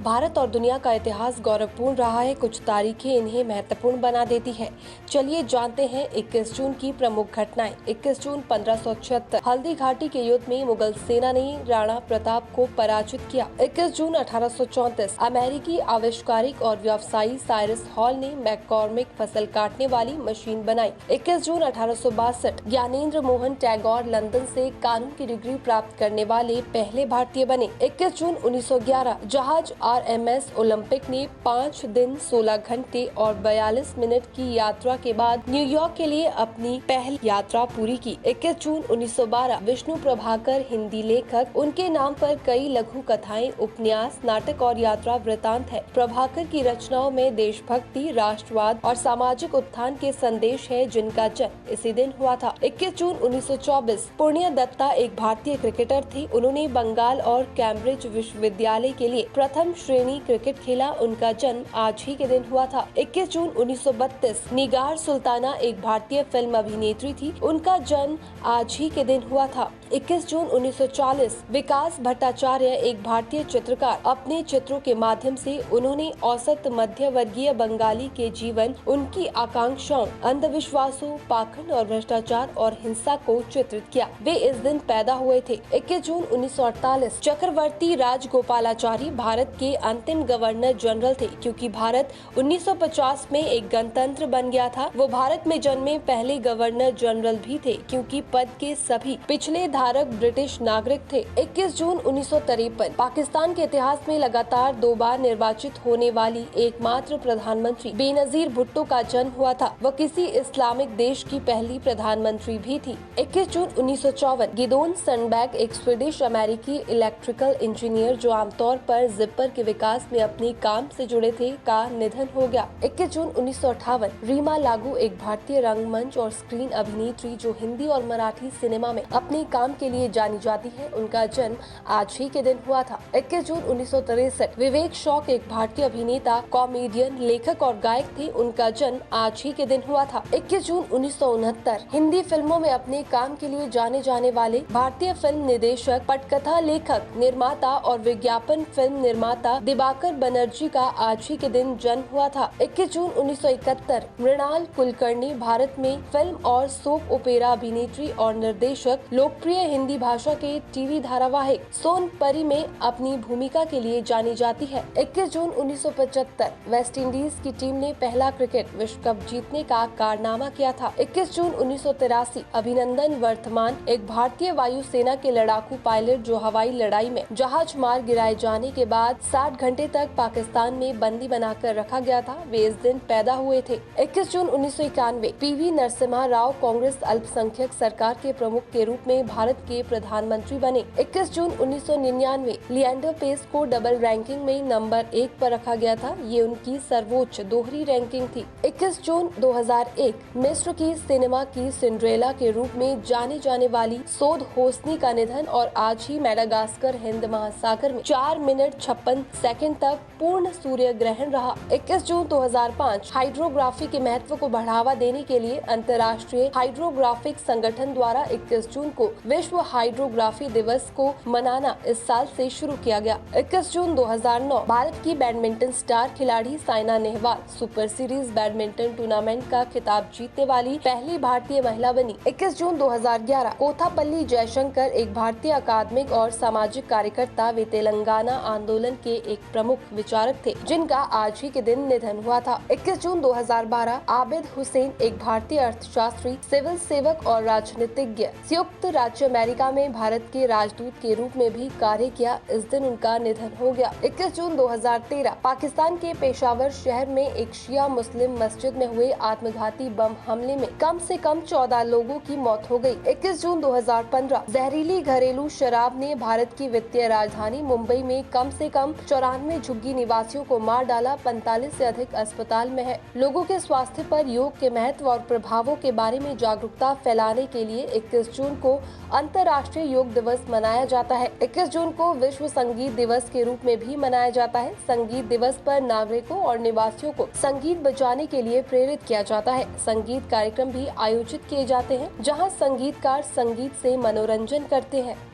भारत और दुनिया का इतिहास गौरवपूर्ण रहा है। कुछ तारीखें इन्हें महत्वपूर्ण बना देती है। चलिए जानते हैं 21 जून की प्रमुख घटनाएं। 21 जून 1576 हल्दी घाटी के युद्ध में मुगल सेना ने राणा प्रताप को पराजित किया। 21 जून 1834 अमेरिकी आविष्कारक और व्यवसायी साइरस हॉल ने मैककॉर्मिक फसल काटने वाली मशीन बनाई। 21 जून 1862 ज्ञानेंद्र मोहन टैगोर लंदन से कानून की डिग्री प्राप्त करने वाले पहले भारतीय बने। 21 जून 1911 जहाज RMS ओलंपिक ने 5 दिन 16 घंटे और 42 मिनट की यात्रा के बाद न्यूयॉर्क के लिए अपनी पहली यात्रा पूरी की। 21 जून 1912 विष्णु प्रभाकर हिंदी लेखक, उनके नाम पर कई लघु कथाएं, उपन्यास, नाटक और यात्रा वृतांत है। प्रभाकर की रचनाओं में देशभक्ति, राष्ट्रवाद और सामाजिक उत्थान के संदेश है, जिनका जन्म इसी दिन हुआ था। 21 जून 1924 पुण्य दत्ता एक भारतीय क्रिकेटर थे। उन्होंने बंगाल और कैम्ब्रिज विश्वविद्यालय के लिए प्रथम श्रेणी क्रिकेट खेला। उनका जन्म आज ही के दिन हुआ था। 21 जून 1932 निगार सुल्ताना एक भारतीय फिल्म अभिनेत्री थी। उनका जन्म आज ही के दिन हुआ था। 21 जून 1940 विकास भट्टाचार्य एक भारतीय चित्रकार। अपने चित्रों के माध्यम से उन्होंने औसत मध्य वर्गीय बंगाली के जीवन, उनकी आकांक्षाओं, अंधविश्वासों, पाखंड और भ्रष्टाचार और हिंसा को चित्रित किया। वे इस दिन पैदा हुए थे। 21 जून 1948 चक्रवर्ती राजगोपालाचारी भारत के अंतिम गवर्नर जनरल थे। क्योंकि भारत 1950 में एक गणतंत्र बन गया था, वो भारत में जन्मे पहले गवर्नर जनरल भी थे, क्योंकि पद के सभी पिछले धारक ब्रिटिश नागरिक थे। 21 जून 1953 पाकिस्तान के इतिहास में लगातार 2 बार निर्वाचित होने वाली एकमात्र प्रधानमंत्री बेनजीर भुट्टो का जन्म हुआ था। वह किसी इस्लामिक देश की पहली प्रधानमंत्री भी थी। 21 जून 1954 गिदोन सनबैग एक स्वीडिश अमेरिकी इलेक्ट्रिकल इंजीनियर, जो आमतौर पर जिपर के विकास में अपने काम से जुड़े थे, का निधन हो गया। 21 जून 1958 रीमा लागू एक भारतीय रंगमंच और स्क्रीन अभिनेत्री, जो हिंदी और मराठी सिनेमा में अपने काम के लिए जानी जाती है, उनका जन्म आज ही के दिन हुआ था। 21 जून 1963 विवेक शौक एक भारतीय अभिनेता, कॉमेडियन, लेखक और गायक थे। उनका जन्म आज ही के दिन हुआ था। 21 जून 1969 हिंदी फिल्मों में अपने काम के लिए जाने जाने वाले भारतीय फिल्म निर्देशक, पटकथा लेखक, निर्माता और विज्ञापन फिल्म निर्माता दिवाकर बनर्जी का आज ही के दिन जन्म हुआ था। 21 जून 1971 मृणाल कुलकर्णी भारत में फिल्म और सोप ओपेरा अभिनेत्री और निर्देशक, लोकप्रिय हिंदी भाषा के टीवी धारावाहिक सोनपरी में अपनी भूमिका के लिए जानी जाती है। 21 जून 1975 वेस्ट इंडीज की टीम ने पहला क्रिकेट विश्व कप जीतने का कारनामा किया था। 21 जून 1983 अभिनंदन वर्तमान एक भारतीय वायुसेना के लड़ाकू पायलट, जो हवाई लड़ाई में जहाज मार गिराए जाने के बाद 60 घंटे तक पाकिस्तान में बंदी बनाकर रखा गया था, वे इस दिन पैदा हुए थे। 21 जून 1991 PV नरसिम्हा राव कांग्रेस अल्पसंख्यक सरकार के प्रमुख के रूप में भारत के प्रधानमंत्री बने। 21 जून 1999 लिएंडर पेस को डबल रैंकिंग में नंबर 1 पर रखा गया था। ये उनकी सर्वोच्च दोहरी रैंकिंग थी। 21 जून 2001 मिस्र की सिनेमा की सिंड्रेला के रूप में जाने जाने वाली सोद होस्नी का निधन, और आज ही मेडागास्कर हिंद महासागर में 4 मिनट 56 सेकंड तक पूर्ण सूर्य ग्रहण रहा। 21 जून 2005 हाइड्रोग्राफी के महत्व को बढ़ावा देने के लिए अंतर्राष्ट्रीय हाइड्रोग्राफिक संगठन द्वारा 21 जून को विश्व हाइड्रोग्राफी दिवस को मनाना इस साल से शुरू किया गया। 21 जून 2009 भारत की बैडमिंटन स्टार खिलाड़ी Saina Nehwal super series badminton tournament का खिताब जीतने वाली पहली भारतीय महिला बनी। 21 जून 2011 कोथापल्ली जयशंकर एक भारतीय अकादमिक और सामाजिक कार्यकर्ता, वे तेलंगाना आंदोलन के एक प्रमुख विचारक थे, जिनका आज ही के दिन निधन हुआ था। 21 जून 2012 आबिद हुसैन एक भारतीय अर्थशास्त्री, सिविल सेवक और राजनीतिज्ञ, संयुक्त राज्य अमेरिका में भारत के राजदूत के रूप में भी कार्य किया, इस दिन उनका निधन हो गया। 21 जून 2013 पाकिस्तान के पेशावर शहर में एक शिया मुस्लिम मस्जिद में हुए आत्मघाती बम हमले में कम से कम 14 लोगों की मौत हो गई। 21 जून 2015 जहरीली घरेलू शराब ने भारत की वित्तीय राजधानी मुंबई में कम से कम 94 झुग्गी निवासियों को मार डाला। 45 से अधिक अस्पताल में है। लोगों के स्वास्थ्य पर योग के महत्व और प्रभावों के बारे में जागरूकता फैलाने के लिए 21 जून को अंतर्राष्ट्रीय योग दिवस मनाया जाता है। 21 जून को विश्व संगीत दिवस के रूप में भी मनाया जाता है। संगीत दिवस पर नागरिकों और निवासियों को संगीत बजाने के लिए प्रेरित किया जाता है। संगीत कार्यक्रम भी आयोजित किए जाते हैं, जहां संगीतकार संगीत से मनोरंजन करते हैं।